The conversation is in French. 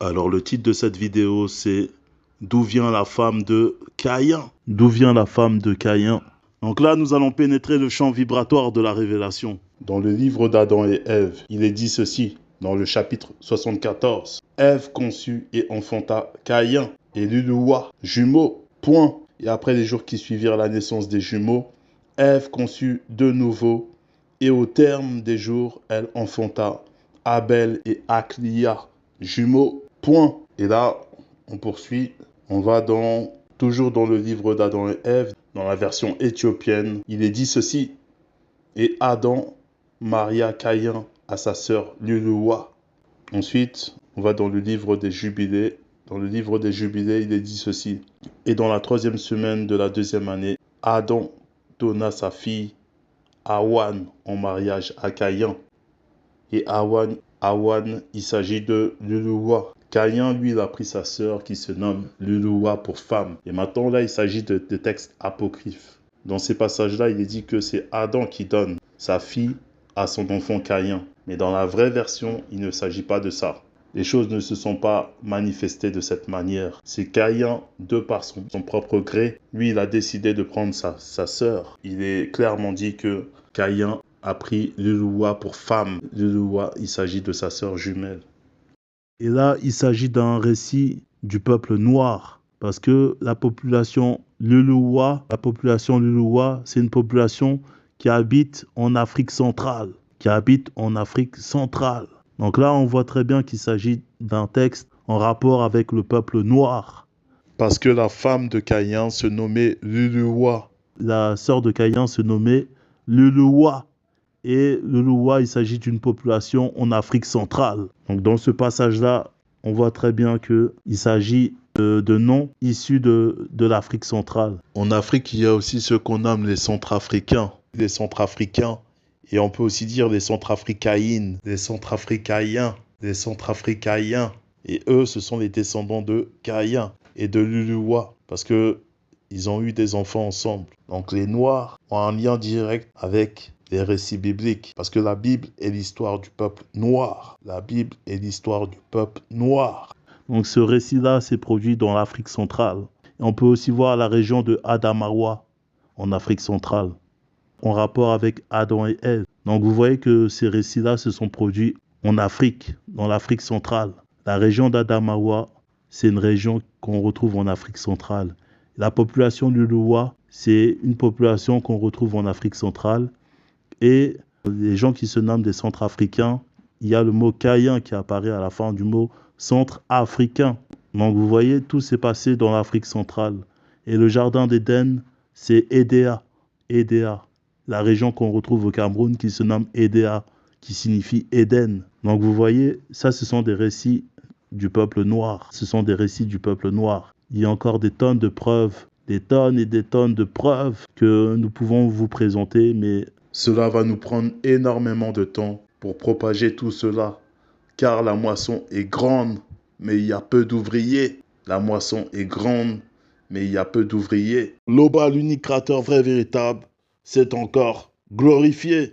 Alors le titre de cette vidéo c'est D'où vient la femme de Caïn? D'où vient la femme de Caïn? Donc là nous allons pénétrer le champ vibratoire de la révélation. Dans le livre d'Adam et Ève, il est dit ceci, dans le chapitre 74. Ève conçut et enfanta Caïn et Luluwa, jumeaux, point. Et après les jours qui suivirent la naissance des jumeaux, Ève conçut de nouveau, et au terme des jours, elle enfanta Abel et Achlia, jumeaux, point. Et là, on poursuit. On va toujours dans le livre d'Adam et Ève, dans la version éthiopienne. Il est dit ceci. Et Adam maria Caïn à sa sœur Luluwa. Ensuite, on va dans le livre des Jubilés. Dans le livre des Jubilés, il est dit ceci. Et dans la 3e semaine de la 2e année, Adam donna sa fille Awan en mariage à Caïn. Et Awan, il s'agit de Luluwa. Caïn, lui, il a pris sa sœur qui se nomme Luluwa pour femme. Et maintenant, là, il s'agit de textes apocryphes. Dans ces passages-là, il est dit que c'est Adam qui donne sa fille à son enfant Caïn. Mais dans la vraie version, il ne s'agit pas de ça. Les choses ne se sont pas manifestées de cette manière. C'est Caïn, de par son propre gré, lui, il a décidé de prendre sa sœur. Il est clairement dit que Caïn a pris Luluwa pour femme. Luluwa, il s'agit de sa sœur jumelle. Et là, il s'agit d'un récit du peuple noir. Parce que la population Luluwa, c'est une population qui habite en Afrique centrale. Donc là, on voit très bien qu'il s'agit d'un texte en rapport avec le peuple noir. Parce que la femme de Caïn se nommait Luluwa. La sœur de Caïn se nommait Luluwa. Et Luluwa, il s'agit d'une population en Afrique centrale. Donc dans ce passage-là, on voit très bien qu'il s'agit de noms issus de l'Afrique centrale. En Afrique, il y a aussi ce qu'on nomme les Centrafricains. Les Centrafricains. Et on peut aussi dire les Centrafricaïnes, les Centrafricaïens, les Centrafricaïens. Et eux, ce sont les descendants de Caïn et de Luluwa. Parce qu'ils ont eu des enfants ensemble. Donc les Noirs ont un lien direct avec les récits bibliques. Parce que la Bible est l'histoire du peuple noir. La Bible est l'histoire du peuple noir. Donc ce récit-là s'est produit dans l'Afrique centrale. Et on peut aussi voir la région de Adamawa en Afrique centrale, en rapport avec Adam et Ève. Donc vous voyez que ces récits-là se sont produits en Afrique, dans l'Afrique centrale. La région d'Adamawa, c'est une région qu'on retrouve en Afrique centrale. La population du Luluwa, c'est une population qu'on retrouve en Afrique centrale. Et les gens qui se nomment des Centrafricains, il y a le mot Caïn qui apparaît à la fin du mot Centrafricain. Donc vous voyez, tout s'est passé dans l'Afrique centrale. Et le jardin d'Éden, c'est Édéa. Édéa, la région qu'on retrouve au Cameroun qui se nomme Édéa, qui signifie Éden. Donc vous voyez, ça ce sont des récits du peuple noir. Ce sont des récits du peuple noir. Il y a encore des tonnes de preuves, des tonnes et des tonnes de preuves que nous pouvons vous présenter, mais cela va nous prendre énormément de temps pour propager tout cela, car la moisson est grande, mais il y a peu d'ouvriers. La moisson est grande, mais il y a peu d'ouvriers. Loba, l'unique créateur vrai véritable, c'est encore glorifié.